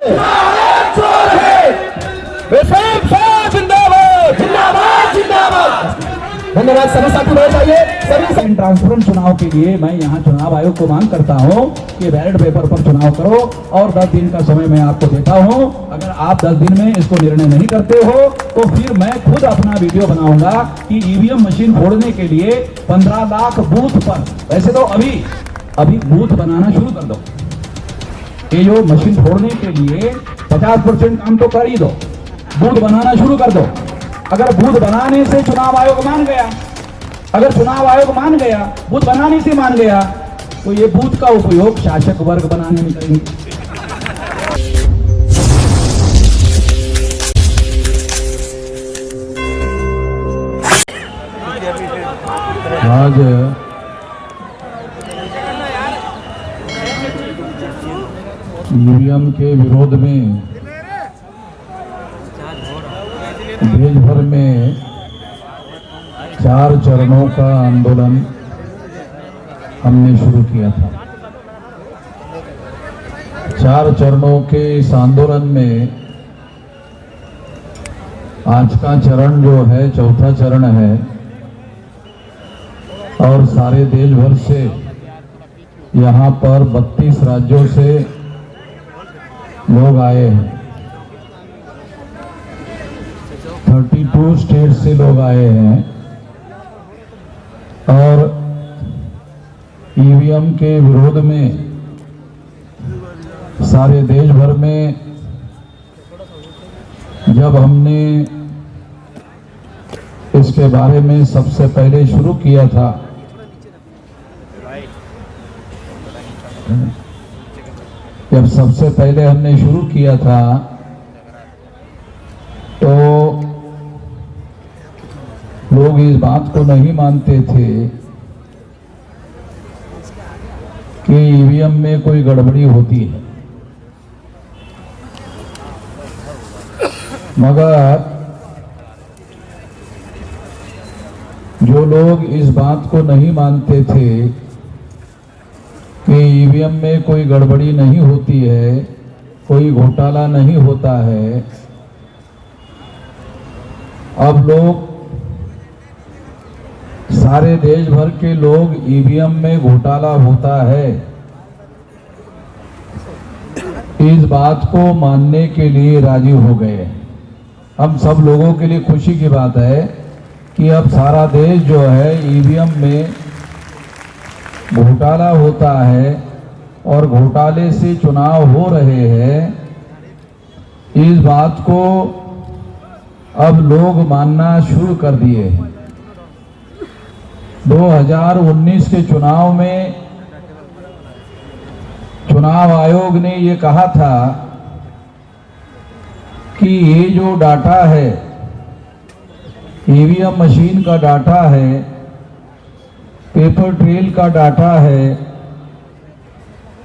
धन्यवाद। सभी साथी बैठ जाइए। सभी ट्रांसपेरेंट चुनाव के लिए मैं यहाँ चुनाव आयोग को मांग करता हूँ कि बैलेट पेपर पर चुनाव करो और 10 दिन का समय मैं आपको देता हूँ। अगर आप 10 दिन में इसको निर्णय नहीं करते हो तो फिर मैं खुद अपना वीडियो बनाऊंगा कि ईवीएम मशीन फोड़ने के लिए 15 लाख बूथ पर, वैसे तो अभी बूथ बनाना शुरू कर दो। ये जो मशीन फोड़ने के लिए 50% काम तो कर ही दो, बूथ बनाना शुरू कर दो। अगर बूथ बनाने से चुनाव आयोग मान गया, अगर चुनाव आयोग मान गया, बूथ बनाने से मान गया, तो ये बूथ का उपयोग शासक वर्ग बनाने में करेंगे। आज ईवीएम के विरोध में देश भर में 4 चरणों का आंदोलन हमने शुरू किया था। 4 चरणों के इस आंदोलन में आज का चरण जो है 4था चरण है और सारे देश भर से यहाँ पर 32 राज्यों से लोग आए हैं। 32 स्टेट से लोग आए हैं और ईवीएम के विरोध में सारे देश भर में जब हमने इसके बारे में सबसे पहले शुरू किया था, जब सबसे पहले हमने शुरू किया था तो लोग इस बात को नहीं मानते थे कि ईवीएम में कोई गड़बड़ी होती है, मगर जो लोग इस बात को नहीं मानते थे कि ईवीएम में कोई गड़बड़ी नहीं होती है, कोई घोटाला नहीं होता है, अब लोग सारे देश भर के लोग ईवीएम में घोटाला होता है इस बात को मानने के लिए राजी हो गए। हम सब लोगों के लिए खुशी की बात है कि अब सारा देश जो है ईवीएम में घोटाला होता है और घोटाले से चुनाव हो रहे हैं, इस बात को अब लोग मानना शुरू कर दिए हैं। 2019 के चुनाव में चुनाव आयोग ने ये कहा था कि ये जो डाटा है, ईवीएम मशीन का डाटा है, पेपर ट्रेल का डाटा है,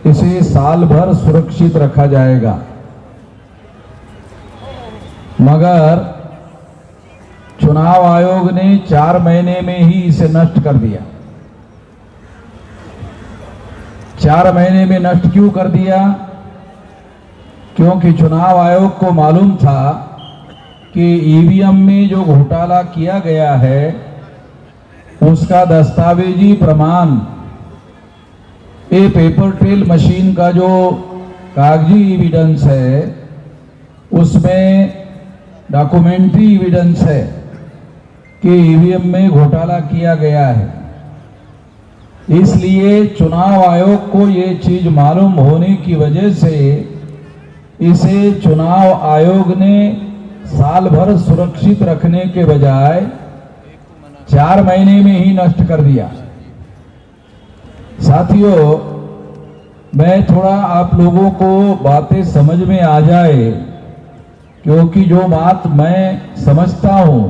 इसे साल भर सुरक्षित रखा जाएगा। मगर चुनाव आयोग ने 4 महीने में ही इसे नष्ट कर दिया। 4 महीने में नष्ट क्यों कर दिया? क्योंकि चुनाव आयोग को मालूम था कि ईवीएम में जो घोटाला किया गया है उसका दस्तावेजी प्रमाण, ये पेपर ट्रेल मशीन का जो कागजी एविडेंस है उसमें डॉक्यूमेंट्री एविडेंस है कि ईवीएम में घोटाला किया गया है। इसलिए चुनाव आयोग को ये चीज मालूम होने की वजह से इसे चुनाव आयोग ने साल भर सुरक्षित रखने के बजाय 4 महीने में ही नष्ट कर दिया। साथियों, मैं थोड़ा आप लोगों को बातें समझ में आ जाए, क्योंकि जो बात मैं समझता हूं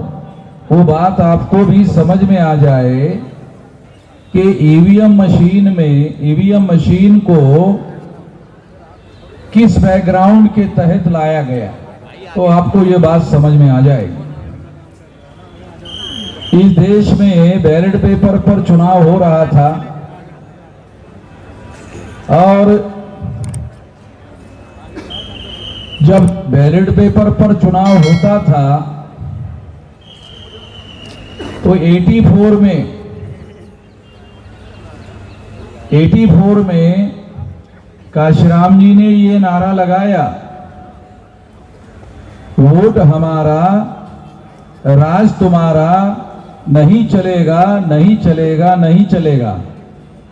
वो बात आपको भी समझ में आ जाए कि ईवीएम मशीन को किस बैकग्राउंड के तहत लाया गया, तो आपको ये बात समझ में आ जाएगी। इस देश में बैलेट पेपर पर चुनाव हो रहा था और जब बैलेट पेपर पर चुनाव होता था तो 84 में काशीराम जी ने ये नारा लगाया, वोट हमारा राज तुम्हारा, नहीं चलेगा नहीं चलेगा नहीं चलेगा।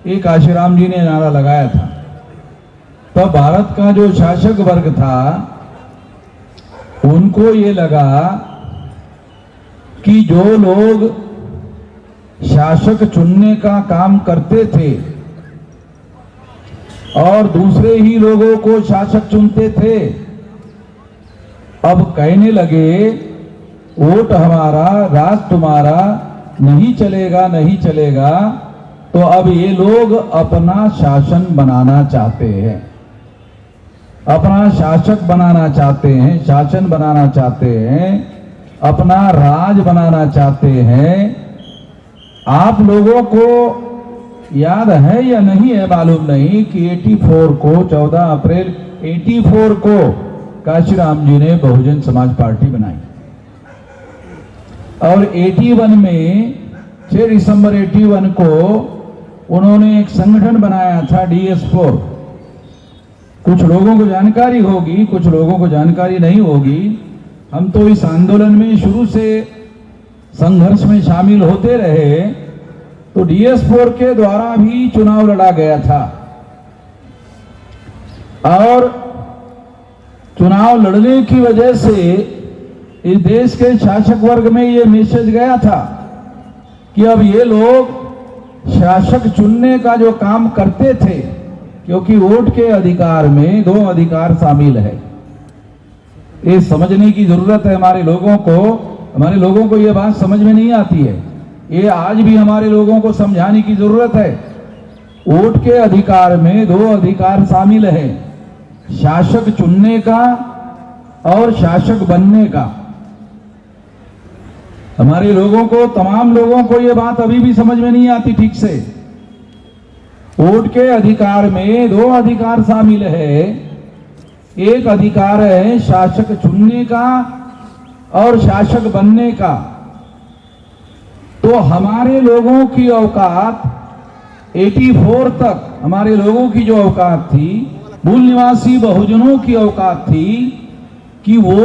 ये काशीराम जी ने नारा लगाया था। तब भारत का जो शासक वर्ग था उनको ये लगा कि जो लोग शासक चुनने का काम करते थे और दूसरे ही लोगों को शासक चुनते थे, अब कहने लगे वोट हमारा राज तुम्हारा, नहीं चलेगा नहीं चलेगा। तो अब ये लोग अपना शासन बनाना चाहते हैं, अपना शासक बनाना चाहते हैं, शासन बनाना चाहते हैं, अपना राज बनाना चाहते हैं। आप लोगों को याद है या नहीं है मालूम नहीं कि 84 को 14 अप्रैल 84 को काशीराम जी ने बहुजन समाज पार्टी बनाई और 81 में 6 दिसंबर 81 को उन्होंने एक संगठन बनाया था DS4। कुछ लोगों को जानकारी होगी, कुछ लोगों को जानकारी नहीं होगी। हम तो इस आंदोलन में शुरू से संघर्ष में शामिल होते रहे। तो DS4 के द्वारा भी चुनाव लड़ा गया था और चुनाव लड़ने की वजह से इस देश के शासक वर्ग में ये मैसेज गया था कि अब ये लोग शासक चुनने का जो काम करते थे, क्योंकि वोट के अधिकार में 2 अधिकार शामिल है। ये समझने की जरूरत है हमारे लोगों को ये बात समझ में नहीं आती है। ये आज भी हमारे लोगों को समझाने की जरूरत है। वोट के अधिकार में 2 अधिकार शामिल है, शासक चुनने का और शासक बनने का। हमारे लोगों को, तमाम लोगों को ये बात अभी भी समझ में नहीं आती ठीक से। वोट के अधिकार में 2 अधिकार शामिल है। एक अधिकार है शासक चुनने का और शासक बनने का। तो हमारे लोगों की औकात 84 तक, हमारे लोगों की जो औकात थी, मूल निवासी बहुजनों की औकात थी कि वो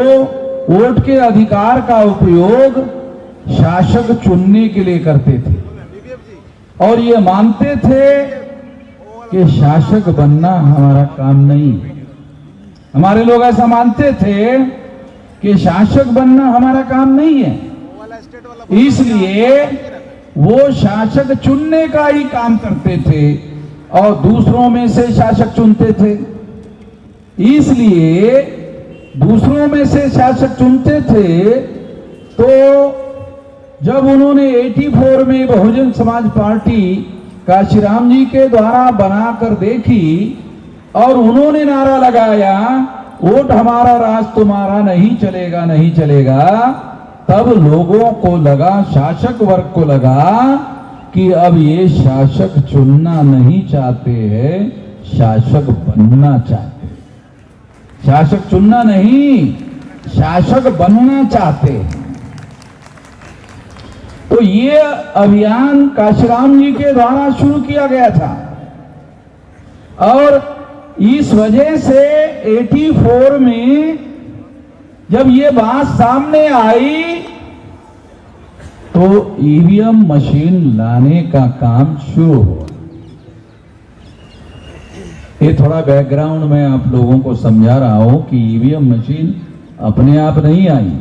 वोट के अधिकार का उपयोग शासक चुनने के लिए करते थे और ये मानते थे कि शासक बनना हमारा काम नहीं है। हमारे लोग ऐसा मानते थे कि शासक बनना हमारा काम नहीं है, इसलिए वो शासक चुनने का ही काम करते थे और दूसरों में से शासक चुनते थे। इसलिए दूसरों में से शासक चुनते थे। तो जब उन्होंने 84 में बहुजन समाज पार्टी काशीराम जी के द्वारा बनाकर देखी और उन्होंने नारा लगाया, वोट हमारा राज तुम्हारा, नहीं चलेगा नहीं चलेगा, तब लोगों को लगा, शासक वर्ग को लगा कि अब ये शासक चुनना नहीं चाहते हैं, शासक बनना चाहते हैं। शासक चुनना नहीं, शासक बनना चाहते हैं। तो ये अभियान काशीराम जी के द्वारा शुरू किया गया था और इस वजह से 84 में जब ये बात सामने आई तो ईवीएम मशीन लाने का काम शुरू हुआ। ये थोड़ा बैकग्राउंड में आप लोगों को समझा रहा हूं कि ईवीएम मशीन अपने आप नहीं आई।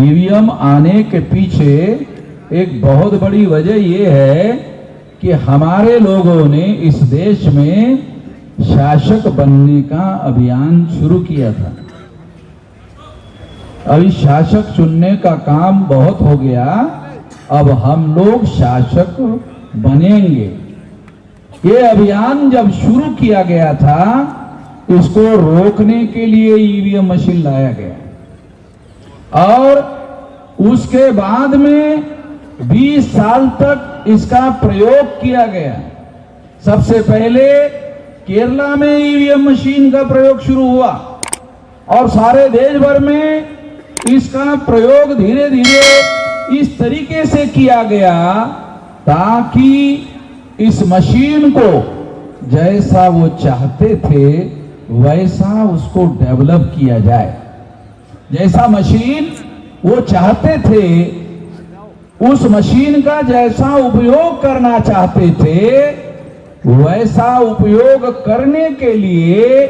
ईवीएम आने के पीछे एक बहुत बड़ी वजह यह है कि हमारे लोगों ने इस देश में शासक बनने का अभियान शुरू किया था। अभी शासक चुनने का काम बहुत हो गया, अब हम लोग शासक बनेंगे। ये अभियान जब शुरू किया गया था, इसको रोकने के लिए ईवीएम मशीन लाया गया और उसके बाद में 20 साल तक इसका प्रयोग किया गया। सबसे पहले केरला में ईवीएम मशीन का प्रयोग शुरू हुआ और सारे देश भर में इसका प्रयोग धीरे धीरे इस तरीके से किया गया ताकि इस मशीन को जैसा वो चाहते थे वैसा उसको डेवलप किया जाए। जैसा मशीन वो चाहते थे उस मशीन का जैसा उपयोग करना चाहते थे वैसा उपयोग करने के लिए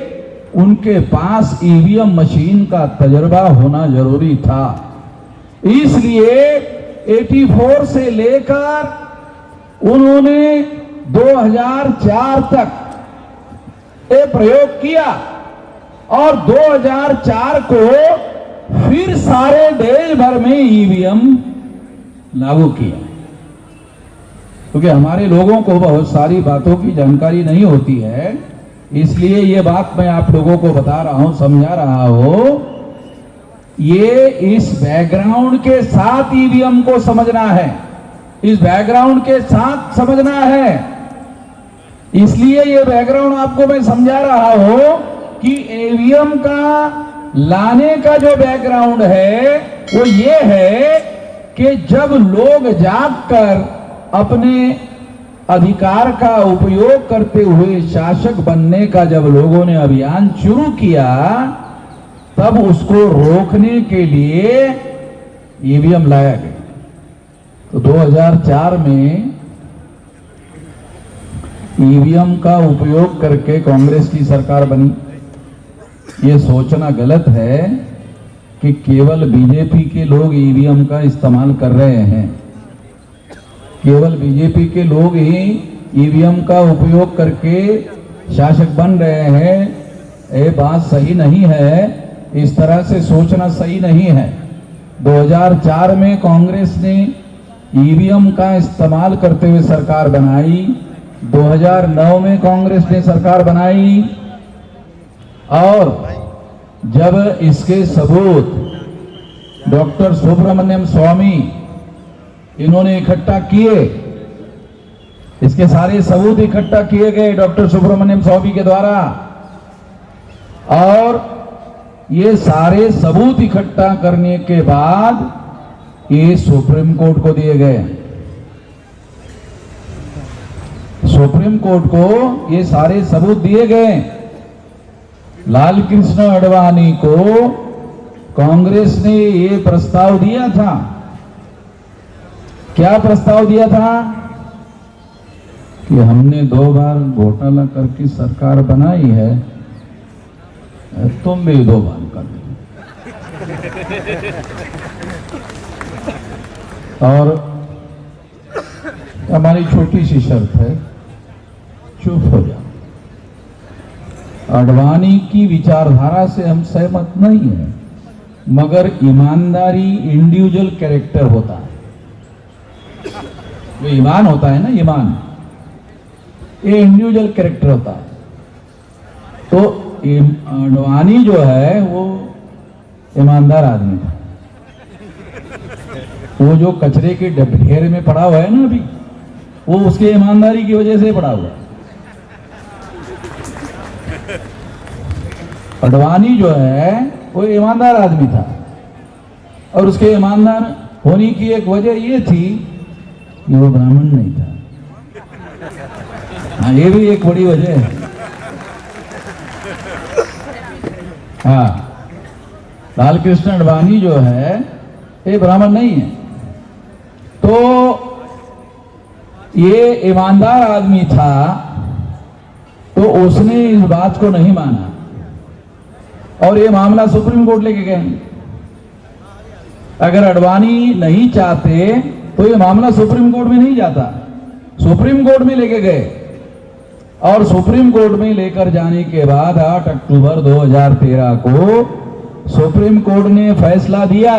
उनके पास ईवीएम मशीन का तजर्बा होना जरूरी था। इसलिए 84 से लेकर उन्होंने 2004 तक ये प्रयोग किया और 2004 को फिर सारे देश भर में ईवीएम लागू किया। क्योंकि हमारे लोगों को बहुत सारी बातों की जानकारी नहीं होती है, इसलिए ये बात मैं आप लोगों को बता रहा हूं, समझा रहा हूं। ये इस बैकग्राउंड के साथ ईवीएम को समझना है, इस बैकग्राउंड के साथ समझना है। इसलिए ये बैकग्राउंड आपको मैं समझा रहा हूं कि ईवीएम का लाने का जो बैकग्राउंड है वो ये है कि जब लोग जागकर अपने अधिकार का उपयोग करते हुए शासक बनने का जब लोगों ने अभियान शुरू किया तब उसको रोकने के लिए ईवीएम लाया गया। तो 2004 में ईवीएम का उपयोग करके कांग्रेस की सरकार बनी। ये सोचना गलत है कि केवल बीजेपी के लोग ईवीएम का इस्तेमाल कर रहे हैं, केवल बीजेपी के लोग ही ईवीएम का उपयोग करके शासक बन रहे हैं। ये बात सही नहीं है, इस तरह से सोचना सही नहीं है। 2004 में कांग्रेस ने ईवीएम का इस्तेमाल करते हुए सरकार बनाई, 2009 में कांग्रेस ने सरकार बनाई और जब इसके सबूत डॉक्टर सुब्रमण्यम स्वामी इन्होंने इकट्ठा किए, इसके सारे सबूत इकट्ठा किए गए डॉक्टर सुब्रमण्यम स्वामी के द्वारा और ये सारे सबूत इकट्ठा करने के बाद ये सुप्रीम कोर्ट को दिए गए। सुप्रीम कोर्ट को ये सारे सबूत दिए गए। लाल कृष्ण आडवाणी को कांग्रेस ने ये प्रस्ताव दिया था। क्या प्रस्ताव दिया था कि हमने 2 बार घोटाला करके सरकार बनाई है, तुम भी 2 बार कर दो और हमारी छोटी सी शर्त है, चुप हो जाओ। आडवाणी की विचारधारा से हम सहमत नहीं है, मगर ईमानदारी इंडिविजुअल कैरेक्टर होता है। जो ईमान होता है ना, ईमान ये इंडिविजुअल कैरेक्टर होता है। तो आडवाणी जो है वो ईमानदार आदमी था। वो जो कचरे के ढेर में पड़ा हुआ है ना अभी, वो उसके ईमानदारी की वजह से पड़ा हुआ है। आडवाणी जो है वो ईमानदार आदमी था और उसके ईमानदार होने की एक वजह ये थी कि वो ब्राह्मण नहीं था। हाँ, ये भी एक बड़ी वजह है। हाँ, लाल कृष्ण आडवाणी जो है ये ब्राह्मण नहीं है। तो ये ईमानदार आदमी था तो उसने इस बात को नहीं माना और ये मामला सुप्रीम कोर्ट लेके गए। अगर आडवाणी नहीं चाहते तो ये मामला सुप्रीम कोर्ट में नहीं जाता, सुप्रीम कोर्ट में लेके गए और सुप्रीम कोर्ट में लेकर जाने के बाद 8 अक्टूबर 2013 को सुप्रीम कोर्ट ने फैसला दिया।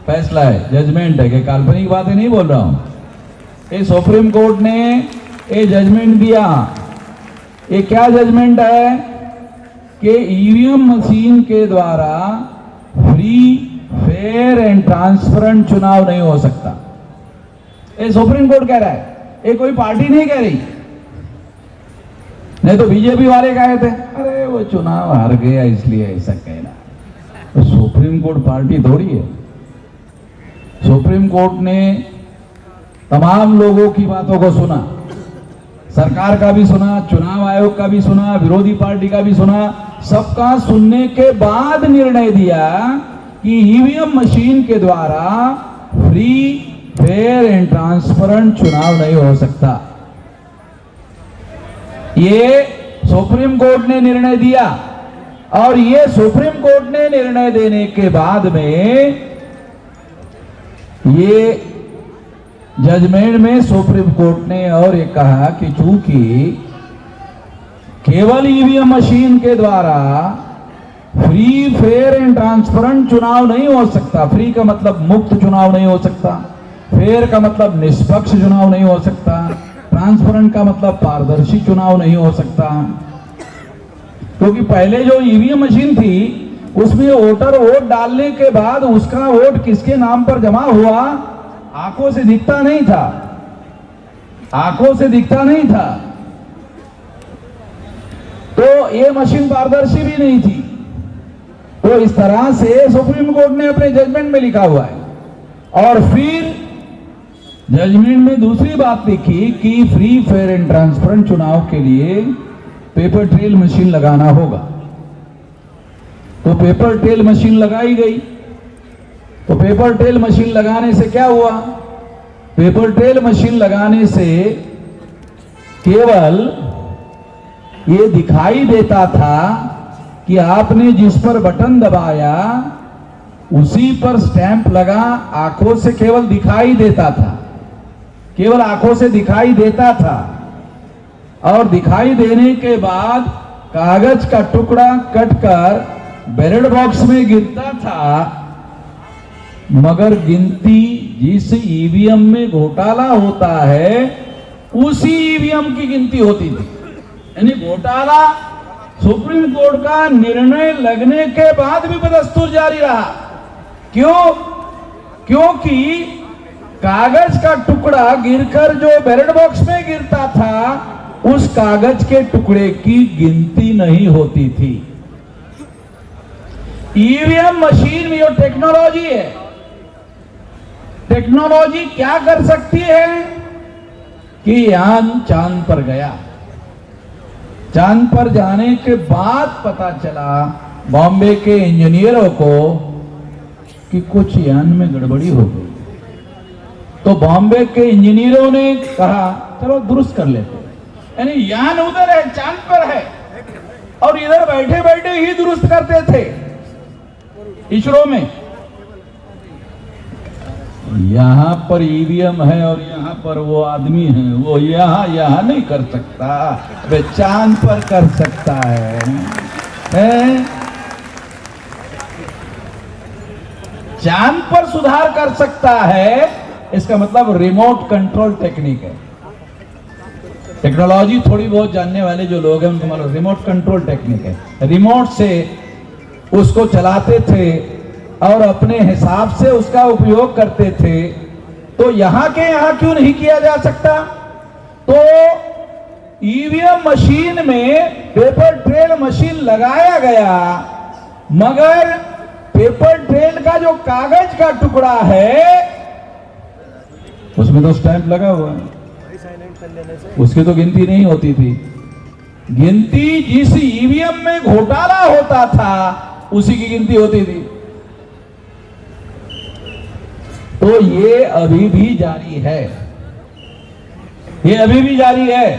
फैसला है, जजमेंट है, कि काल्पनिक बातें नहीं बोल रहा हूं। ये सुप्रीम कोर्ट ने ये जजमेंट दिया। ये क्या जजमेंट है कि ईवीएम मशीन के द्वारा फ्री, फेयर एंड ट्रांसपेरेंट चुनाव नहीं हो सकता। ये सुप्रीम कोर्ट कह रहा है, ये कोई पार्टी नहीं कह रही। नहीं तो बीजेपी वाले कहे थे अरे वो चुनाव हार गया इसलिए ऐसा कहना। तो सुप्रीम कोर्ट पार्टी थोड़ी है। सुप्रीम कोर्ट ने तमाम लोगों की बातों को सुना, सरकार का भी सुना, चुनाव आयोग का भी सुना, विरोधी पार्टी का भी सुना। सबका सुनने के बाद निर्णय दिया कि ईवीएम मशीन के द्वारा फ्री, फेयर एंड ट्रांसपेरेंट चुनाव नहीं हो सकता। ये सुप्रीम कोर्ट ने निर्णय दिया और ये सुप्रीम कोर्ट ने निर्णय देने के बाद में ये जजमेंट में सुप्रीम कोर्ट ने और ये कहा कि चूंकि केवल ईवीएम मशीन के द्वारा फ्री, फेयर एंड ट्रांसपेरेंट चुनाव नहीं हो सकता। फ्री का मतलब मुक्त चुनाव नहीं हो सकता, फेयर का मतलब निष्पक्ष चुनाव नहीं हो सकता, ट्रांसपेरेंट का मतलब पारदर्शी चुनाव नहीं हो सकता। क्योंकि पहले जो ईवीएम मशीन थी उसमें वोटर वोट डालने के बाद उसका वोट किसके नाम पर जमा हुआ आंखों से दिखता नहीं था, आंखों से दिखता नहीं था। तो ये मशीन पारदर्शी भी नहीं थी। तो इस तरह से सुप्रीम कोर्ट ने अपने जजमेंट में लिखा हुआ है। और फिर जजमेंट में दूसरी बात लिखी कि फ्री, फेयर एंड ट्रांसपेरेंट चुनाव के लिए पेपर ट्रेल मशीन लगाना होगा। तो पेपर ट्रेल मशीन लगाई गई। तो पेपर ट्रेल मशीन लगाने से क्या हुआ? पेपर ट्रेल मशीन लगाने से केवल ये दिखाई देता था कि आपने जिस पर बटन दबाया उसी पर स्टैंप लगा, आंखों से केवल दिखाई देता था, केवल आंखों से दिखाई देता था। और दिखाई देने के बाद कागज का टुकड़ा कटकर बैलेट बॉक्स में गिरता था, मगर गिनती जिस ईवीएम में घोटाला होता है उसी ईवीएम की गिनती होती थी। यानी घोटाला सुप्रीम कोर्ट का निर्णय लगने के बाद भी बदस्तूर जारी रहा। क्यों? क्योंकि कागज का टुकड़ा गिरकर जो बैलेट बॉक्स में गिरता था उस कागज के टुकड़े की गिनती नहीं होती थी। ईवीएम मशीन में जो टेक्नोलॉजी है, टेक्नोलॉजी क्या कर सकती है कि यान चांद पर गया, चांद पर जाने के बाद पता चला बॉम्बे के इंजीनियरों को कि कुछ यान में गड़बड़ी हो गई। तो बॉम्बे के इंजीनियरों ने कहा चलो दुरुस्त कर लेते। यानी यान उधर है, चांद पर है, और इधर बैठे बैठे ही दुरुस्त करते थे इसरो में। यहां पर ईवीएम है और यहां पर वो आदमी है, वो यहां नहीं कर सकता, वे चांद पर कर सकता है? चांद पर सुधार कर सकता है, इसका मतलब रिमोट कंट्रोल टेक्निक है। टेक्नोलॉजी थोड़ी बहुत जानने वाले जो लोग हैं उनको मालूम, रिमोट कंट्रोल टेक्निक है। रिमोट से उसको चलाते थे और अपने हिसाब से उसका उपयोग करते थे। तो यहां के यहां क्यों नहीं किया जा सकता? तो ईवीएम मशीन में पेपर ट्रेल मशीन लगाया गया, मगर पेपर ट्रेल का जो कागज का टुकड़ा है उसमें तो स्टैंप लगा हुआ है, उसकी तो गिनती नहीं होती थी। गिनती जिस ईवीएम में घोटाला होता था उसी की गिनती होती थी। तो ये अभी भी जारी है, ये अभी भी जारी है।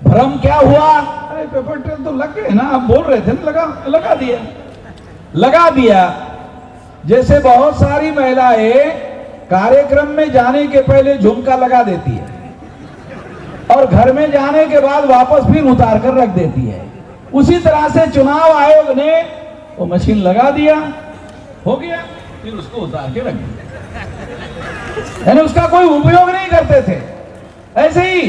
भ्रम क्या हुआ? अरे पेपर ट्रेल तो लग गए ना, आप बोल रहे थे ना, लगा दिया। जैसे बहुत सारी महिलाएं कार्यक्रम में जाने के पहले झुमका लगा देती है और घर में जाने के बाद वापस फिर उतार कर रख देती है, उसी तरह से चुनाव आयोग ने वो मशीन लगा दिया, हो गया, फिर उसको उतार के रख दिया। यानी उसका कोई उपयोग नहीं करते थे। ऐसे ही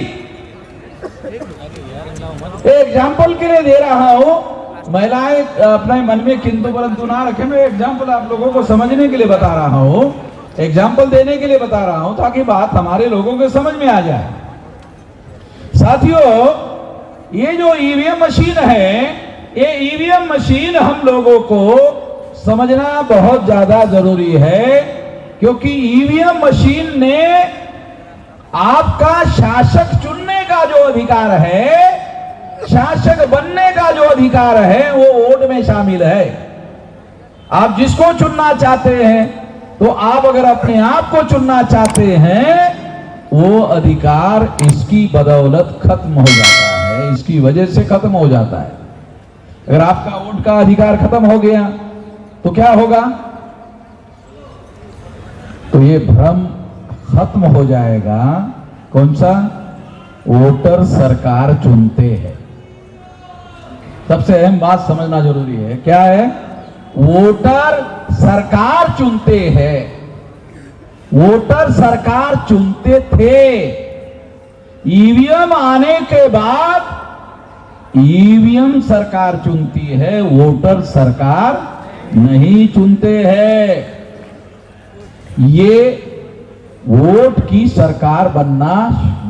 एग्जाम्पल के लिए दे रहा हूं, महिलाएं अपने मन में किंतु परंतु ना रखें। मैं एग्जाम्पल आप लोगों को समझने के लिए बता रहा हूं, एग्जाम्पल देने के लिए बता रहा हूं ताकि बात हमारे लोगों के समझ में आ जाए। साथियों, ये जो ईवीएम मशीन है, ये ईवीएम मशीन हम लोगों को समझना बहुत ज्यादा जरूरी है, क्योंकि ईवीएम मशीन ने आपका शासक चुनने का जो अधिकार है, शासक बनने का जो अधिकार है, वो वोट में शामिल है। आप जिसको चुनना चाहते हैं, तो आप अगर अपने आप को चुनना चाहते हैं, वो अधिकार इसकी बदौलत खत्म हो जाता है, इसकी वजह से खत्म हो जाता है। अगर आपका वोट का अधिकार खत्म हो गया तो क्या होगा? तो ये भ्रम खत्म हो जाएगा। कौन सा? वोटर सरकार चुनते हैं। सबसे अहम बात समझना जरूरी है। क्या है? वोटर सरकार चुनते हैं। वोटर सरकार चुनते थे। ईवीएम आने के बाद ईवीएम सरकार चुनती है, वोटर सरकार नहीं चुनते हैं। ये वोट की सरकार बनना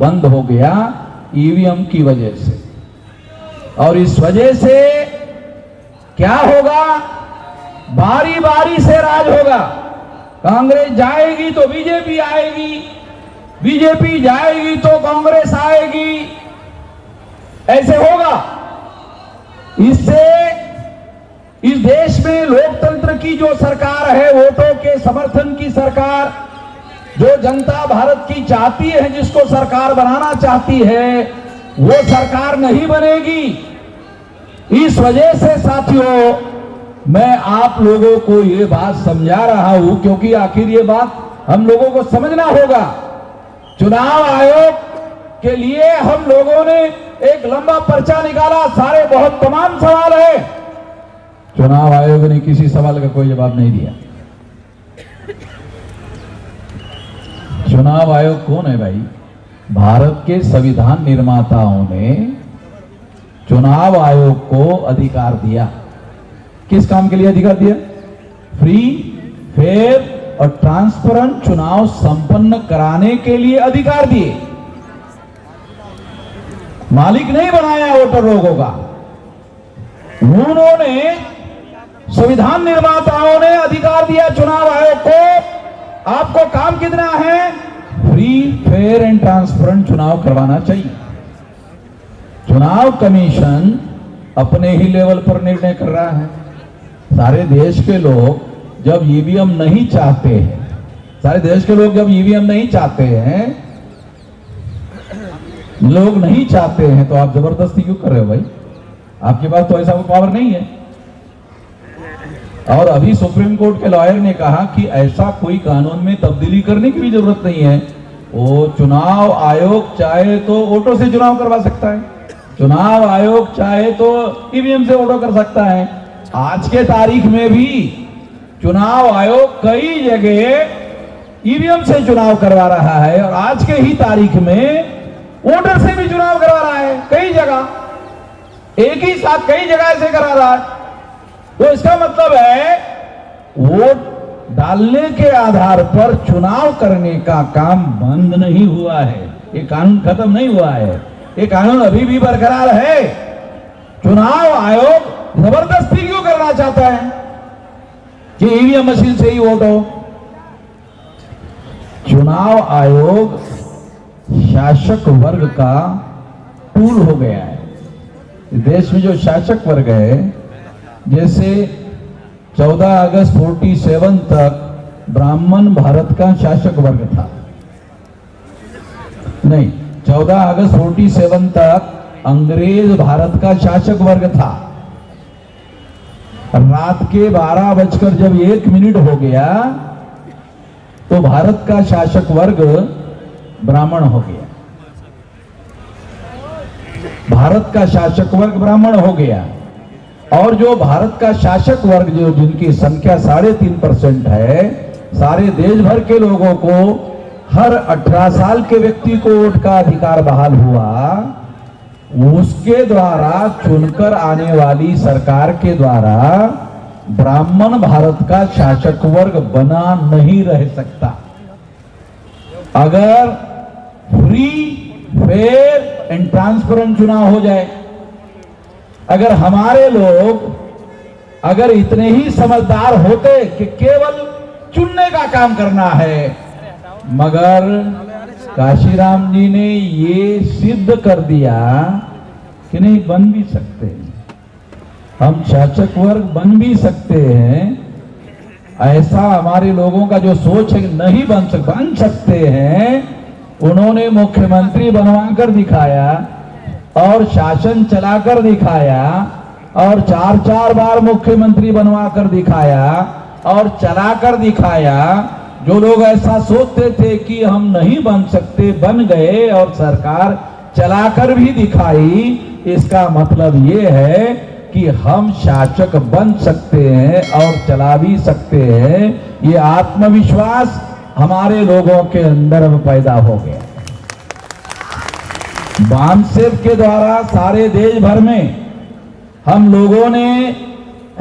बंद हो गया ईवीएम की वजह से। और इस वजह से क्या होगा? बारी बारी से राज होगा। कांग्रेस जाएगी तो बीजेपी आएगी, बीजेपी जाएगी तो कांग्रेस आएगी, ऐसे होगा। इससे इस देश में लोकतंत्र की जो सरकार है, वोटों के समर्थन की सरकार, जो जनता भारत की चाहती है, जिसको सरकार बनाना चाहती है, वो सरकार नहीं बनेगी। इस वजह से साथियों, मैं आप लोगों को ये बात समझा रहा हूं, क्योंकि आखिर ये बात हम लोगों को समझना होगा। चुनाव आयोग के लिए हम लोगों ने एक लंबा पर्चा निकाला, सारे बहुत तमाम सवाल है। चुनाव आयोग ने किसी सवाल का कोई जवाब नहीं दिया। चुनाव आयोग कौन है भाई? भारत के संविधान निर्माताओं ने चुनाव आयोग को अधिकार दिया। किस काम के लिए अधिकार दिया? फ्री, फेयर और ट्रांसपेरेंट चुनाव संपन्न कराने के लिए अधिकार दिए। मालिक नहीं बनाया वोटर लोगों का। उन्होंने, संविधान निर्माताओं ने अधिकार दिया चुनाव आयोग को। आपको काम कितना है? फ्री, फेयर एंड ट्रांसपेरेंट चुनाव करवाना चाहिए। चुनाव कमीशन अपने ही लेवल पर निर्णय कर रहा है। सारे देश के लोग जब ईवीएम नहीं चाहते हैं, सारे देश के लोग जब ईवीएम नहीं चाहते हैं, लोग नहीं चाहते हैं, तो आप जबरदस्ती क्यों कर रहे हो भाई? आपके पास तो ऐसा कोई पावर नहीं है। और अभी सुप्रीम कोर्ट के लॉयर ने कहा कि ऐसा कोई कानून में तब्दीली करने की भी जरूरत नहीं है। वो चुनाव आयोग चाहे तो वोटों से चुनाव करवा सकता है, चुनाव आयोग चाहे तो ईवीएम से वोटों कर सकता है। आज के तारीख में भी चुनाव आयोग कई जगह ईवीएम से चुनाव करवा रहा है, और आज के ही तारीख में वोटर से भी चुनाव करवा रहा है। कई जगह, एक ही साथ कई जगह ऐसे करा रहा है। तो इसका मतलब है, वोट डालने के आधार पर चुनाव करने का काम बंद नहीं हुआ है। ये कानून खत्म नहीं हुआ है, ये कानून अभी भी बरकरार है। चुनाव आयोग जबरदस्ती क्यों करना चाहता है कि ईवीएम मशीन से ही वोट हो? चुनाव आयोग शासक वर्ग का टूल हो गया है। देश में जो शासक वर्ग है, जैसे 14 अगस्त 47 तक ब्राह्मण भारत का शासक वर्ग था। नहीं, 14 अगस्त 47 तक अंग्रेज भारत का शासक वर्ग था। रात के 12:01 हो गया तो भारत का शासक वर्ग ब्राह्मण हो गया। भारत का शासक वर्ग ब्राह्मण हो गया। और जो भारत का शासक वर्ग, जो जिनकी संख्या 3.5% है, सारे देश भर के लोगों को, हर 18 साल के व्यक्ति को वोट का अधिकार बहाल हुआ। उसके द्वारा चुनकर आने वाली सरकार के द्वारा ब्राह्मण भारत का शासक वर्ग बना नहीं रह सकता। अगर फ्री, फेयर एंड ट्रांसपेरेंट चुनाव हो जाए अगर हमारे लोग अगर इतने ही समझदार होते कि केवल चुनने का काम करना है, मगर काशीराम जी ने ये सिद्ध कर दिया कि नहीं, बन भी सकते हैं, हम शासक वर्ग बन भी सकते हैं। ऐसा हमारे लोगों का जो सोच है कि नहीं बन सकते हैं, उन्होंने मुख्यमंत्री बनवा कर दिखाया और शासन चलाकर दिखाया और 4-4 बार मुख्यमंत्री बनवा कर दिखाया और चलाकर दिखाया। जो लोग ऐसा सोचते थे कि हम नहीं बन सकते, बन गए और सरकार चलाकर भी दिखाई। इसका मतलब ये है कि हम शासक बन सकते हैं और चला भी सकते हैं। ये आत्मविश्वास हमारे लोगों के अंदर में पैदा हो गया। बामसेब के द्वारा सारे देश भर में हम लोगों ने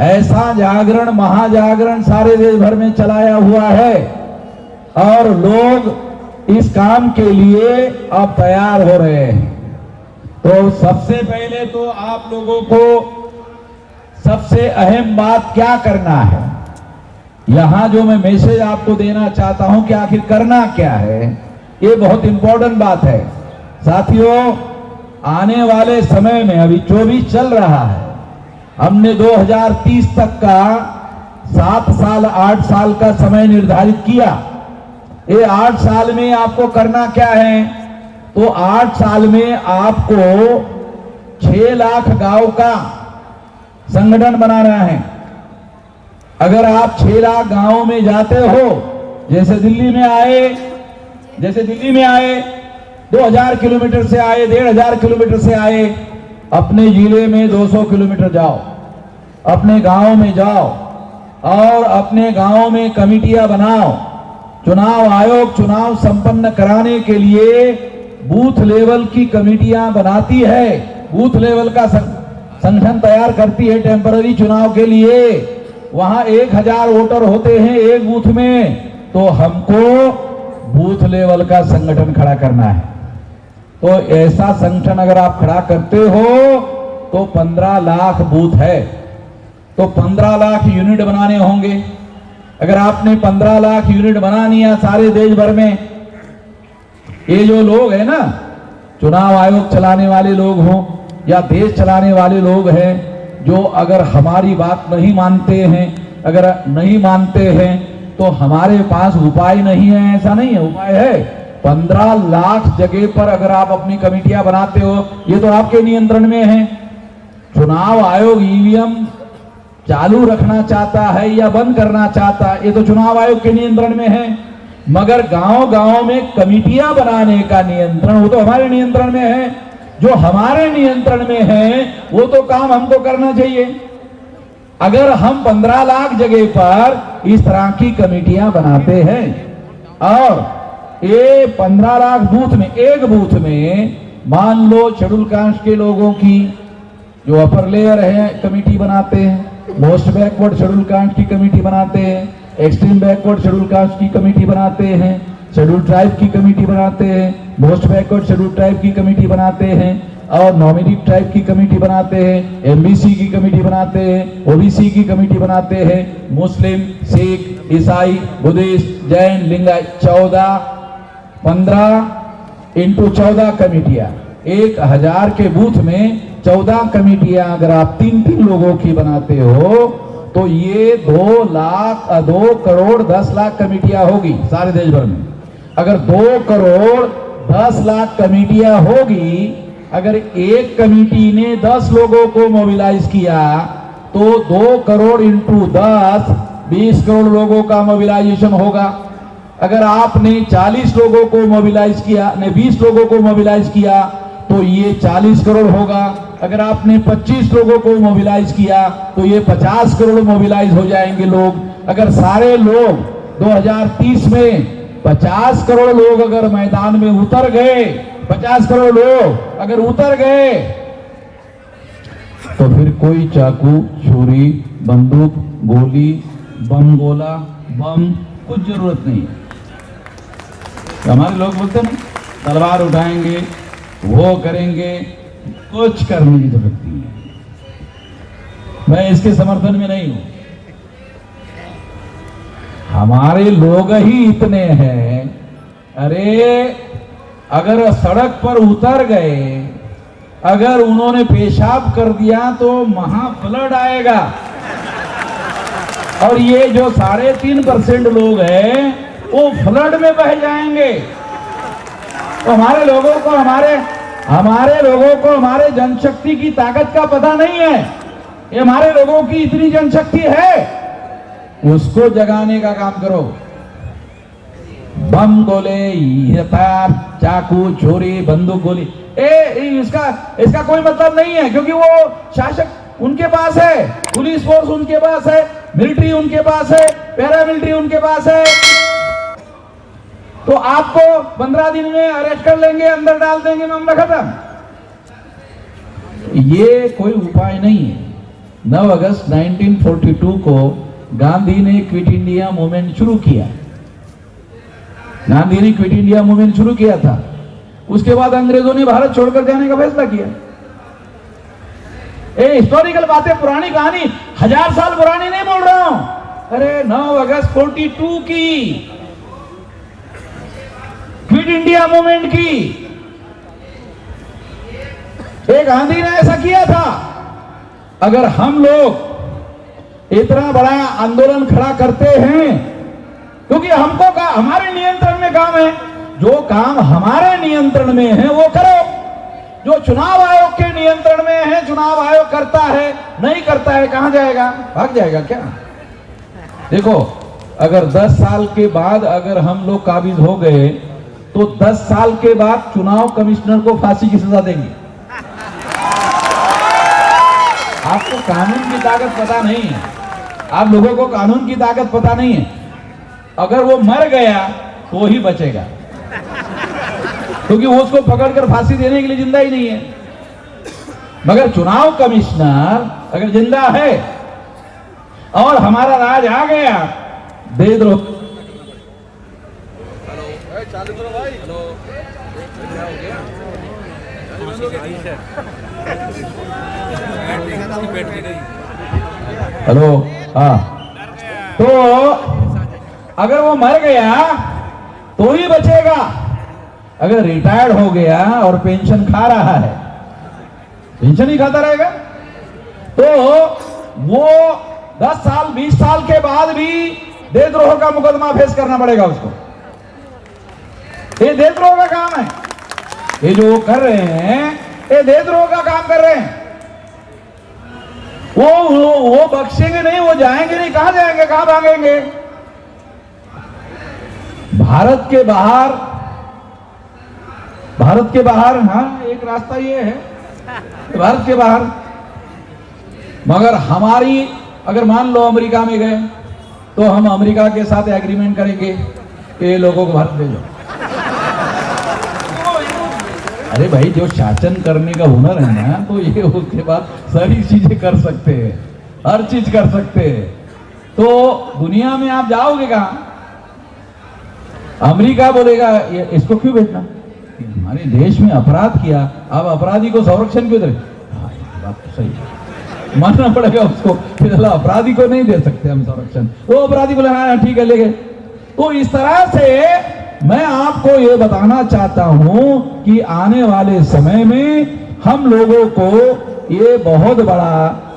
ऐसा जागरण, महाजागरण सारे देश भर में चलाया हुआ है और लोग इस काम के लिए अब तैयार हो रहे हैं। तो सबसे पहले तो आप लोगों को सबसे अहम बात क्या करना है, यहां जो मैं मैसेज आपको देना चाहता हूं कि आखिर करना क्या है, ये बहुत इंपॉर्टेंट बात है। साथियों, आने वाले समय में अभी 24 चल रहा है, हमने 2030 तक का 7 साल 8 साल का समय निर्धारित किया। ये 8 साल में आपको करना क्या है, तो 8 साल में आपको 6 लाख गांव का संगठन बनाना है। अगर आप 6 लाख गांव में जाते हो, जैसे दिल्ली में आए 2000 किलोमीटर से आए, 1500 किलोमीटर से आए, अपने जिले में 200 किलोमीटर जाओ, अपने गांव में जाओ और अपने गांव में कमिटियां बनाओ। चुनाव आयोग चुनाव संपन्न कराने के लिए बूथ लेवल की कमिटियां बनाती है, बूथ लेवल का संगठन तैयार करती है टेम्पररी चुनाव के लिए। वहां 1000 वोटर होते हैं एक बूथ में, तो हमको बूथ लेवल का संगठन खड़ा करना है। तो ऐसा संगठन अगर आप खड़ा करते हो तो 15 लाख बूथ है, तो 15 लाख यूनिट बनाने होंगे। अगर आपने 15 लाख यूनिट बना लिया सारे देश भर में, ये जो लोग हैं ना, चुनाव आयोग चलाने वाले लोग हों या देश चलाने वाले लोग हैं, जो अगर हमारी बात नहीं मानते हैं, अगर नहीं मानते हैं तो हमारे पास उपाय नहीं है, ऐसा नहीं है, उपाय है। 15 लाख जगह पर अगर आप अपनी कमेटियां बनाते हो, ये तो आपके नियंत्रण में है। चुनाव आयोग ईवीएम चालू रखना चाहता है या बंद करना चाहता है, ये तो चुनाव आयोग के नियंत्रण में है। मगर गांव-गांव में कमेटियां बनाने का नियंत्रण वो तो हमारे नियंत्रण में है। जो हमारे नियंत्रण में है वो तो काम हमको करना चाहिए। अगर हम 15 लाख जगह पर इस तरह की कमेटियां बनाते हैं और ये 15 लाख बूथ में, एक बूथ में मान लो शेड्यूल कास्ट के लोगों की जो अपर लेयर है कमेटी बनाते हैं, मोस्ट बैकवर्ड शेड्यूल कास्ट की कमेटी बनाते हैं, एक्सट्रीम बैकवर्ड शेड्यूल कास्ट की कमेटी बनाते हैं, शेड्यूल ट्राइब की कमेटी बनाते हैं, मोस्ट बैकवर्ड शेड्यूल ट्राइब की कमेटी बनाते हैं और नॉमिनी ट्राइब की कमेटी बनाते हैं, एमबीसी की कमेटी बनाते हैं, ओबीसी की कमेटी बनाते हैं, मुस्लिम, सिख, ईसाई, बुद्धिस्ट, जैन, लिंगायत 15 इंटू 14 कमेटियां, 1000 के बूथ में 14 कमेटियां अगर आप 3-3 लोगों की बनाते हो तो ये 2 करोड़ 10 लाख कमेटियां होगी सारे देश भर में। अगर 2 करोड़ 10 लाख कमेटियां होगी, अगर एक कमेटी ने 10 लोगों को मोबिलाइज किया तो 2 करोड़ इंटू 10 20 करोड़ लोगों का मोबिलाइजेशन होगा। अगर आपने 40 लोगों को मोबिलाइज किया, ने 20 लोगों को मोबिलाइज किया तो ये 40 करोड़ होगा। अगर आपने 25 लोगों को मोबिलाइज किया तो ये 50 करोड़ मोबिलाइज हो जाएंगे लोग। अगर सारे लोग 2030 में 50 करोड़ लोग अगर मैदान में उतर गए, 50 करोड़ लोग अगर उतर गए तो फिर कोई चाकू, छुरी, बंदूक, गोली, बम गोला, बम कुछ जरूरत नहीं है। हमारे लोग बोलते हैं तलवार उठाएंगे, वो करेंगे, कुछ करने की जरूरत नहीं है। मैं इसके समर्थन में नहीं हूं। हमारे लोग ही इतने हैं, अरे अगर सड़क पर उतर गए, अगर उन्होंने पेशाब कर दिया तो महाफ्लड आएगा। और ये जो 3.5% लोग हैं वो फ्लड में बह जाएंगे। तो हमारे लोगों को हमारे जनशक्ति की ताकत का पता नहीं है। ये हमारे लोगों की इतनी जनशक्ति है, उसको जगाने का काम करो। बम गोले, हथियार, चाकू, छुरी, बंदूक, गोली, इसका कोई मतलब नहीं है, क्योंकि वो शासक उनके पास है, पुलिस फोर्स उनके पास है, मिलिट्री उनके पास है, पैरामिलिट्री उनके पास है। तो आपको 15 दिन में अरेस्ट कर लेंगे, अंदर डाल देंगे, मामला खत्म। ये कोई उपाय नहीं है। 9 अगस्त 1942 को गांधी ने क्विट इंडिया मूवमेंट शुरू किया। गांधी ने क्विट इंडिया मूवमेंट शुरू किया था। उसके बाद अंग्रेजों ने भारत छोड़कर जाने का फैसला किया। हिस्टोरिकल बातें, पुरानी कहानी, 1000 साल पुरानी नहीं बोल रहा हूं। अरे 9 अगस्त 42 की, क्विट इंडिया मूवमेंट की, गांधी ने ऐसा किया था। अगर हम लोग इतना बड़ा आंदोलन खड़ा करते हैं, क्योंकि हमको हमारे नियंत्रण में काम है, जो काम हमारे नियंत्रण में है वो करो। जो चुनाव आयोग के नियंत्रण में है, चुनाव आयोग करता है, नहीं करता है, कहां जाएगा? भाग जाएगा क्या? देखो, अगर 10 साल के बाद अगर हम लोग काबिज हो गए तो 10 साल के बाद चुनाव कमिश्नर को फांसी की सजा देंगे। आपको कानून की ताकत पता नहीं है, आप लोगों को कानून की ताकत पता नहीं है। अगर वो मर गया तो ही बचेगा, क्योंकि वो उसको पकड़कर फांसी देने के लिए जिंदा ही नहीं है। मगर चुनाव कमिश्नर अगर जिंदा है और हमारा राज आ गया, देशद्रोह हेलो, हाँ, तो अगर वो मर गया तो ही बचेगा। अगर रिटायर्ड हो गया और पेंशन खा रहा है, पेंशन ही खाता रहेगा, तो वो 10 साल 20 साल के बाद भी देशद्रोह का मुकदमा फेस करना पड़ेगा उसको। ये देशद्रोह का काम है। ये जो कर रहे हैं, ये देशद्रोह का काम कर रहे हैं। वो बख्शेंगे नहीं, वो जाएंगे नहीं। कहां जाएंगे, कहां भागेंगे? भारत के बाहर, हाँ, एक रास्ता ये है, भारत के बाहर। मगर हमारी, अगर मान लो अमेरिका में गए तो हम अमेरिका के साथ एग्रीमेंट करेंगे कि ये लोगों को भारत भेजो। अरे भाई, जो शासन करने का हुनर है ना, तो ये उसके बाद सारी चीजें कर सकते हैं, हर चीज कर सकते हैं। तो दुनिया में आप जाओगे कहां? अमेरिका बोलेगा इसको क्यों भेजना, हमारे देश में अपराध किया, अब अपराधी को संरक्षण क्यों दे? बात तो सही है, मानना पड़ेगा उसको। फिर अपराधी को नहीं दे सकते हम संरक्षण, वो अपराधी बोले हाँ ठीक है, ले गए। तो इस तरह से मैं आपको ये बताना चाहता हूं कि आने वाले समय में हम लोगों को ये बहुत बड़ा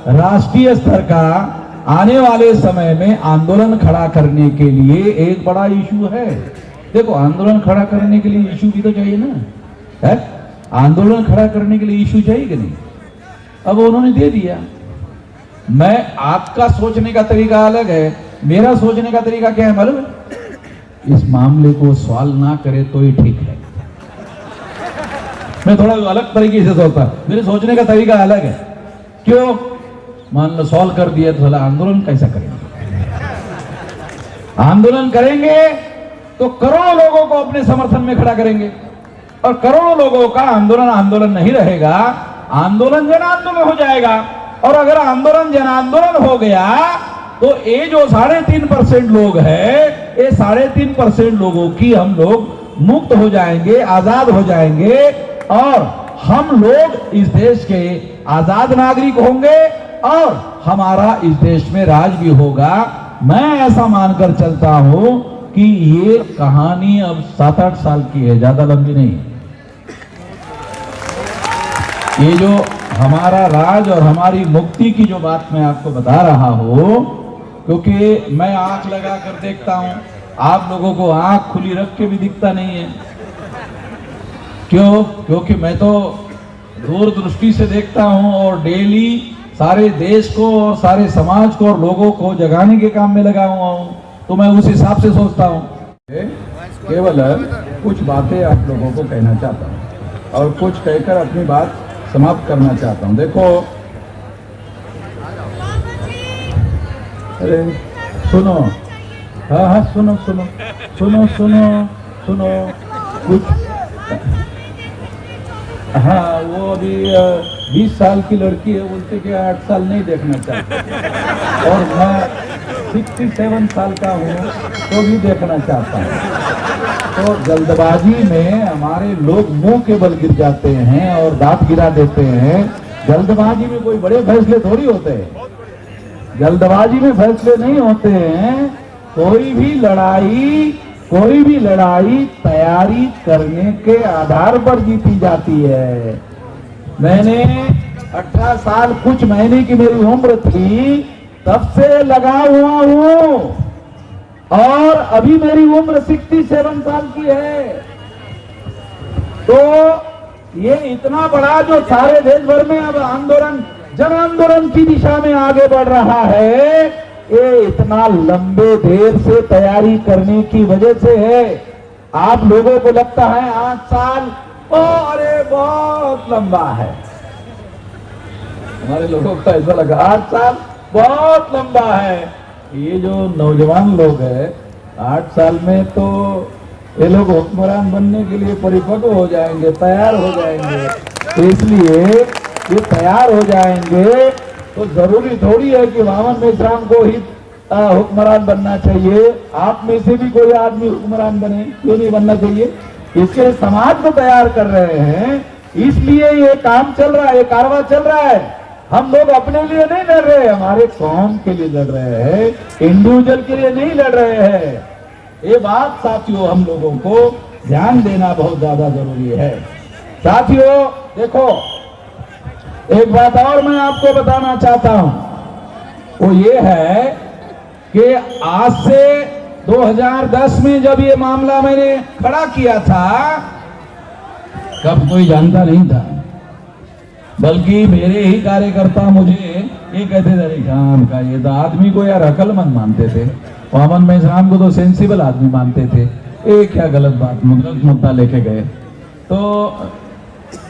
राष्ट्रीय स्तर का आने वाले समय में आंदोलन खड़ा करने के लिए एक बड़ा इशू है। देखो, आंदोलन खड़ा करने के लिए इशू भी तो चाहिए ना, है? आंदोलन खड़ा करने के लिए इशू चाहिए कि नहीं? अब उन्होंने दे दिया। मैं, आपका सोचने का तरीका अलग है, मेरा सोचने का तरीका क्या है मालूम है? इस मामले को सॉल्व ना करे तो ही ठीक है। मैं थोड़ा अलग तरीके से सोचता, मेरे सोचने का तरीका अलग है। क्यों? मान लो सॉल्व कर दिया तो साला आंदोलन कैसा करेंगे? आंदोलन करेंगे तो करोड़ों लोगों को अपने समर्थन में खड़ा करेंगे, और करोड़ों लोगों का आंदोलन नहीं रहेगा, आंदोलन जन आंदोलन हो जाएगा। और अगर आंदोलन जन आंदोलन हो गया तो ये जो 3.5% लोग हैं, ये 3.5% लोगों की हम लोग मुक्त हो जाएंगे, आजाद हो जाएंगे, और हम लोग इस देश के आजाद नागरिक होंगे, और हमारा इस देश में राज भी होगा। मैं ऐसा मानकर चलता हूं कि ये कहानी अब 7-8 साल की है, ज्यादा लंबी नहीं। ये जो हमारा राज और हमारी मुक्ति की जो बात मैं आपको बता रहा हूं, क्योंकि मैं आंख लगा कर देखता हूं, आप लोगों को आंख खुली रख के भी दिखता नहीं है। क्यों? क्योंकि मैं तो दूरदृष्टि से देखता हूं और डेली सारे देश को और सारे समाज को और लोगों को जगाने के काम में लगा हुआ हूं, तो मैं उस हिसाब से सोचता हूं। केवल कुछ बातें आप लोगों को कहना चाहता हूं और कुछ कहकर अपनी बात समाप्त करना चाहता हूं। देखो, अरे सुनो, हाँ सुनो सुनो सुनो सुनो सुनो कुछ। हाँ, वो अभी 20 साल की लड़की है, बोलते कि 8 साल नहीं देखना चाहते, और मैं 67 साल का हूँ तो भी देखना चाहता हूँ। तो जल्दबाजी में हमारे लोग मुंह के बल गिर जाते हैं और दांत गिरा देते हैं। जल्दबाजी में कोई बड़े फैसले थोड़ी होते हैं, जल्दबाजी में फैसले नहीं होते हैं। कोई भी लड़ाई तैयारी करने के आधार पर जीती जाती है। मैंने 18 साल कुछ महीने की मेरी उम्र थी, तब से लगा हुआ हूं, और अभी मेरी उम्र 67 साल की है। तो ये इतना बड़ा जो सारे देश भर में अब आंदोलन, जन आंदोलन की दिशा में आगे बढ़ रहा है, ये इतना लंबे देर से तैयारी करने की वजह से है। आप लोगों को लगता है 8 साल अरे बहुत लंबा है, हमारे लोगों को ऐसा लगा 8 साल बहुत लंबा है। ये जो नौजवान लोग हैं, 8 साल में तो ये लोग हुक्मरान बनने के लिए परिपक्व हो जाएंगे, तैयार हो जाएंगे। इसलिए ये तैयार हो जाएंगे तो जरूरी थोड़ी है कि वामन मेश्राम को ही हुक्मरान बनना चाहिए। आप में से भी कोई आदमी हुक्मरान बने, क्यों नहीं बनना चाहिए? इसके समाज को तैयार कर रहे हैं, इसलिए ये काम चल रहा है, ये कारवां चल रहा है। हम लोग अपने लिए नहीं लड़ रहे, हमारे कौम के लिए लड़ रहे हैं, इंडिविजुअल के लिए नहीं लड़ रहे हैं। ये बात साथियों हम लोगों को ध्यान देना बहुत ज्यादा जरूरी है। साथियों देखो, एक बात और मैं आपको बताना चाहता हूं, वो ये है कि आज से 2010 में जब ये मामला मैंने खड़ा किया था, कब कोई जानता नहीं था, बल्कि मेरे ही कार्यकर्ता मुझे ये कहते थे, काम का ये तो आदमी को यार अकलमंद मानते थे, वामन मेश्राम को तो सेंसिबल आदमी मानते थे, ये क्या गलत बात, गलत मुद्दा लेके गए। तो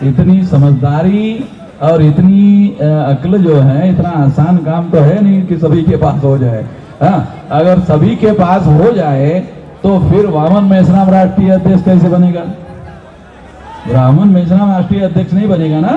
इतनी समझदारी और इतनी अक्ल जो है, इतना आसान काम तो है नहीं कि सभी के पास हो जाए। हाँ, अगर सभी के पास हो जाए तो फिर वामन मेश्राम राष्ट्रीय अध्यक्ष कैसे बनेगा? वामन मेश्राम राष्ट्रीय अध्यक्ष नहीं बनेगा ना।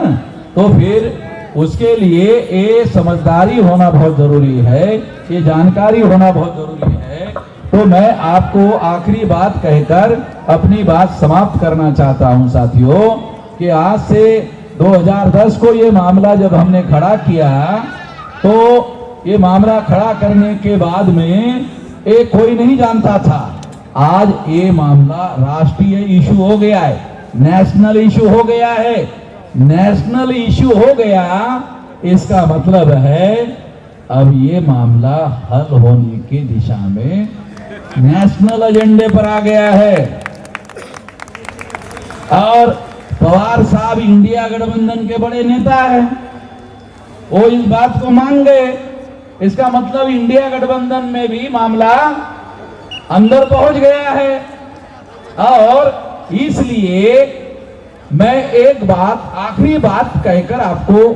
तो फिर उसके लिए ये समझदारी होना बहुत जरूरी है, ये जानकारी होना बहुत जरूरी है। तो मैं आपको आखिरी बात कहकर अपनी बात समाप्त करना चाहता हूं साथियों, कि आज से 2010 को ये मामला जब हमने खड़ा किया, तो ये मामला खड़ा करने के बाद में ये कोई नहीं जानता था। आज ये मामला राष्ट्रीय इशू हो गया है, नेशनल इशू हो गया है। नेशनल इशू हो गया, इसका मतलब है अब ये मामला हल होने की दिशा में नेशनल एजेंडे पर आ गया है। और पवार साहब इंडिया गठबंधन के बड़े नेता हैं, वो इस बात को मान गए। इसका मतलब इंडिया गठबंधन में भी मामला अंदर पहुंच गया है। और इसलिए मैं एक बात, आखिरी बात कहकर आपको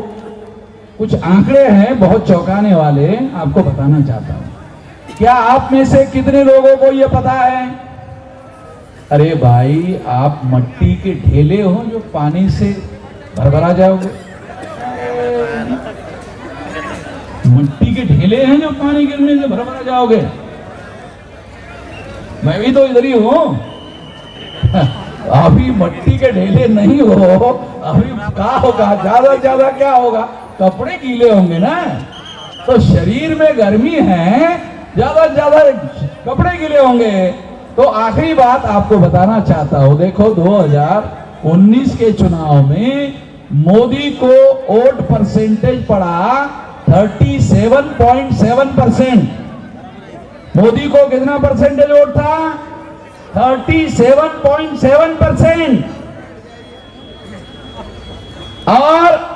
कुछ आंकड़े हैं बहुत चौंकाने वाले, आपको बताना चाहता हूं। क्या आप में से कितने लोगों को यह पता है? अरे भाई, आप मट्टी के ढेले हो जो पानी से भरभरा जाओगे। मिट्टी के ढेले हैं जो पानी गिरने से भरभरा जाओगे। मैं भी तो इधर ही हूं। अभी मिट्टी के ढेले नहीं हो, अभी क्या होगा, ज्यादा से ज्यादा क्या होगा, कपड़े गीले होंगे ना, तो शरीर में गर्मी है, ज्यादा से ज्यादा कपड़े गीले होंगे। तो आखिरी बात आपको बताना चाहता हूं, देखो 2019 के चुनाव में मोदी को वोट परसेंटेज पड़ा 37.7%। मोदी को कितना परसेंटेज वोट था? 37.7%। और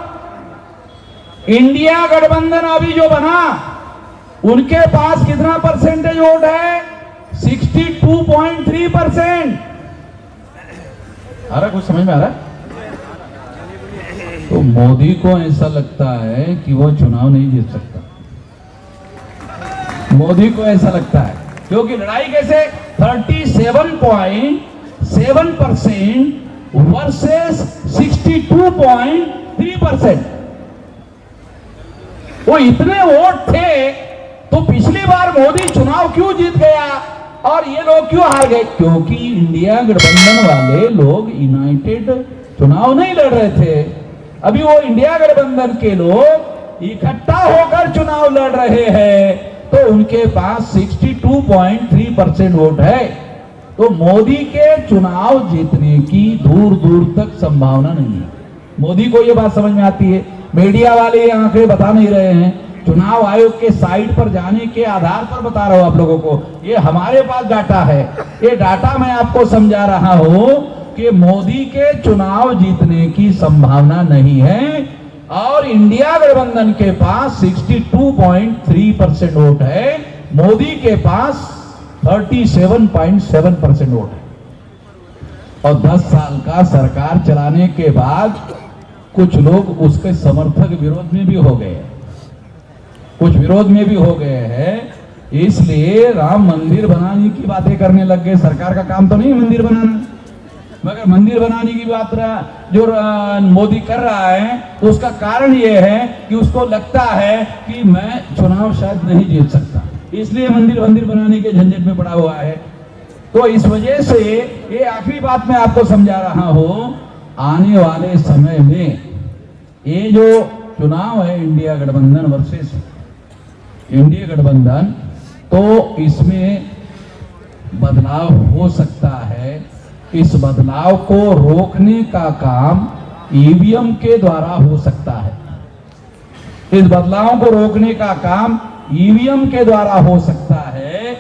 इंडिया गठबंधन अभी जो बना, उनके पास कितना परसेंटेज वोट है? 62.3%। आ रहा, कुछ समझ में आ रहा है? तो मोदी को ऐसा लगता है कि वो चुनाव नहीं जीत सकता। मोदी को ऐसा लगता है, क्योंकि लड़ाई कैसे? 37.7% वर्सेस 62.3%। वो इतने वोट थे, तो पिछली बार मोदी चुनाव क्यों जीत गया और ये लोग क्यों हार गए? क्योंकि इंडिया गठबंधन वाले लोग यूनाइटेड चुनाव नहीं लड़ रहे थे। अभी वो इंडिया गठबंधन के लोग इकट्ठा होकर चुनाव लड़ रहे हैं, तो उनके पास 62.3% वोट है। तो मोदी के चुनाव जीतने की दूर दूर तक संभावना नहीं है। मोदी को यह बात समझ में आती है, मीडिया वाले ये आंकड़े बता नहीं रहे हैं, चुनाव आयोग के साइट पर जाने के आधार पर बता रहा हूं आप लोगों को। ये हमारे पास डाटा है, ये डाटा मैं आपको समझा रहा हूं कि मोदी के चुनाव जीतने की संभावना नहीं है, और इंडिया गठबंधन के पास 62.3% वोट है, मोदी के पास 37.7% वोट है। और 10 साल का सरकार चलाने के बाद कुछ लोग उसके समर्थक विरोध में भी हो गए, कुछ विरोध में भी हो गए हैं, इसलिए राम मंदिर बनाने की बातें करने लग गए। सरकार का काम तो नहीं मंदिर बनाना, मगर मंदिर बनाने की बात जो मोदी कर रहा है, तो उसका कारण यह है कि उसको लगता है कि मैं चुनाव शायद नहीं जीत सकता, इसलिए मंदिर बनाने के झंझट में पड़ा हुआ है। तो इस वजह से ये आखिरी बात मैं आपको समझा रहा हूं, आने वाले समय में ये जो चुनाव है इंडिया गठबंधन वर्सेस इंडिया गठबंधन, तो इसमें बदलाव हो सकता है। इस बदलाव को रोकने का काम ईवीएम के द्वारा हो सकता है। इस बदलाव को रोकने का काम ईवीएम के द्वारा हो सकता है।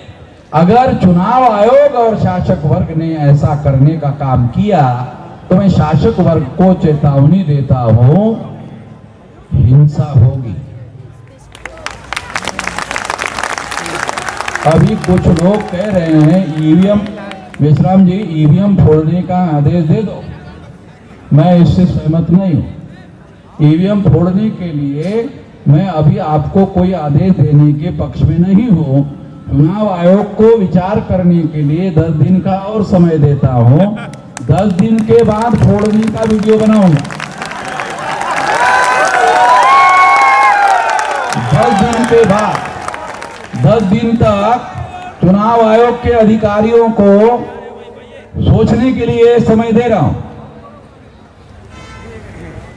अगर चुनाव आयोग और शासक वर्ग ने ऐसा करने का काम किया, तो मैं शासक वर्ग को चेतावनी देता हूं, हिंसा होगी। अभी कुछ लोग कह रहे हैं ईवीएम, विश्राम जी ईवीएम फोड़ने का आदेश दे दो, मैं इससे सहमत नहीं हूं। ईवीएम फोड़ने के लिए मैं अभी आपको कोई आदेश देने के पक्ष में नहीं हूं। चुनाव आयोग को विचार करने के लिए 10 दिन का और समय देता हूं। 10 दिन के बाद फोड़ने का वीडियो बनाऊंगा। 10 दिन के बाद, 10 दिन तक चुनाव आयोग के अधिकारियों को सोचने के लिए समय दे रहा हूं।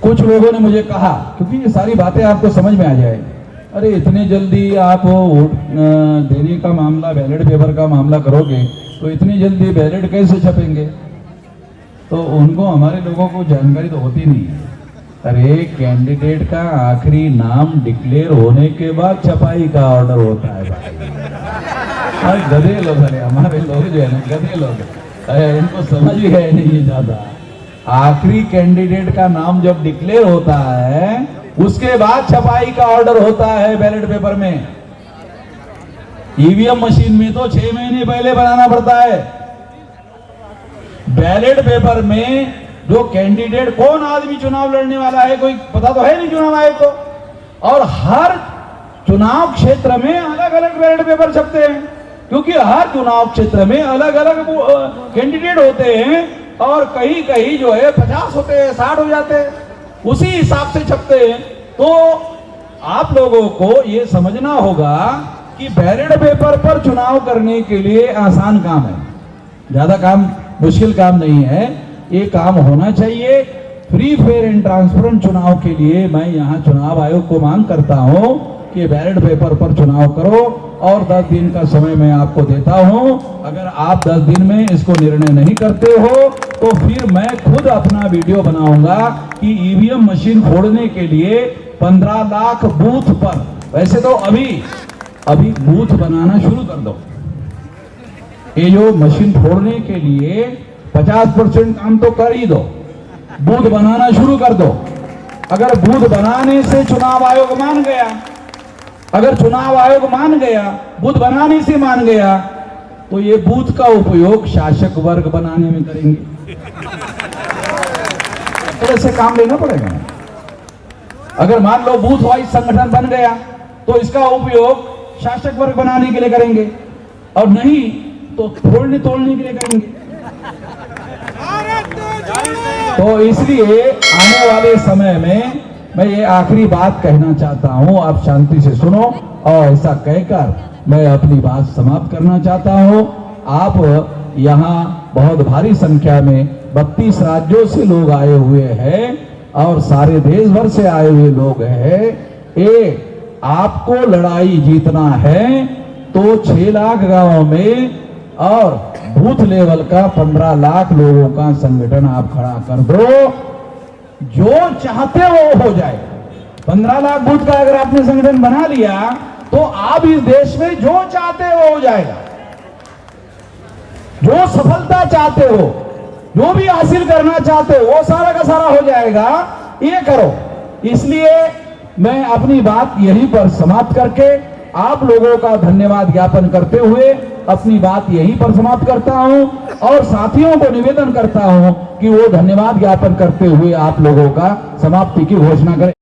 कुछ लोगों ने मुझे कहा, क्योंकि ये सारी बातें आपको समझ में आ जाए, अरे इतने जल्दी आप वोट देने का मामला, बैलेट पेपर का मामला करोगे, तो इतनी जल्दी बैलेट कैसे छपेंगे? तो उनको, हमारे लोगों को जानकारी तो होती नहीं है। अरे कैंडिडेट का आखिरी नाम डिक्लेयर होने के बाद छपाई का ऑर्डर होता है भाई। अरे गधे लोग, अरे हमारे लोग जो है ना गधे लोग, अरे इनको समझ ही है नहीं ज्यादा। आखिरी कैंडिडेट का नाम जब डिक्लेयर होता है, उसके बाद छपाई का ऑर्डर होता है बैलेट पेपर में। ईवीएम मशीन में तो 6 महीने पहले बनाना पड़ता है। बैलेट पेपर में जो कैंडिडेट, कौन आदमी चुनाव लड़ने वाला है, कोई पता तो है नहीं चुनाव आयोग को, और हर चुनाव क्षेत्र में अलग अलग बैलेट पेपर छपते हैं, क्योंकि हर चुनाव क्षेत्र में अलग अलग कैंडिडेट होते हैं, और कहीं कहीं जो है 50 होते हैं, 60 हो जाते हैं, उसी हिसाब से छपते हैं। तो आप लोगों को ये समझना होगा कि बैलेट पेपर पर चुनाव करने के लिए आसान काम है, ज्यादा काम, मुश्किल काम नहीं है। ये काम होना चाहिए। फ्री फेयर एंड ट्रांसपेरेंट चुनाव के लिए मैं यहाँ चुनाव आयोग को मांग करता हूँ कि बैलेट पेपर पर चुनाव करो और 10 दिन का समय मैं आपको देता हूँ। अगर आप 10 दिन में इसको निर्णय नहीं करते हो तो फिर मैं खुद अपना वीडियो बनाऊंगा कि ईवीएम मशीन फोड़ने के लिए 15 लाख बूथ पर, वैसे तो अभी बूथ बनाना शुरू कर दो। ये जो मशीन फोड़ने के लिए 50% काम तो कर ही दो, बूथ बनाना शुरू कर दो। अगर बूथ बनाने से चुनाव आयोग मान गया, अगर चुनाव आयोग मान गया, बूथ बनाने से मान गया, तो ये बूथ का उपयोग शासक वर्ग बनाने में करेंगे। तो ऐसे काम लेना पड़ेगा। अगर मान लो बूथ वाइज संगठन बन गया तो इसका उपयोग शासक वर्ग बनाने के लिए करेंगे, और नहीं तो तोड़ने के लिए करेंगे। तो इसलिए आने वाले समय में मैं ये आखिरी बात कहना चाहता हूं, आप शांति से सुनो, और ऐसा कहकर मैं अपनी बात समाप्त करना चाहता हूं। आप यहाँ बहुत भारी संख्या में 32 राज्यों से लोग आए हुए हैं और सारे देश भर से आए हुए लोग हैं। ये आपको लड़ाई जीतना है तो 6 लाख गांवों में और बूथ लेवल का 15 लाख लोगों का संगठन आप खड़ा कर दो। जो चाहते वो हो जाए। 15 लाख बूथ का अगर आपने संगठन बना लिया तो आप इस देश में जो चाहते वो हो जाएगा। जो सफलता चाहते हो, जो भी हासिल करना चाहते हो, वो सारा का सारा हो जाएगा। ये करो। इसलिए मैं अपनी बात यहीं पर समाप्त करके आप लोगों का धन्यवाद ज्ञापन करते हुए अपनी बात यहीं पर समाप्त करता हूं, और साथियों को निवेदन करता हूं कि वो धन्यवाद ज्ञापन करते हुए आप लोगों का समाप्ति की घोषणा करें।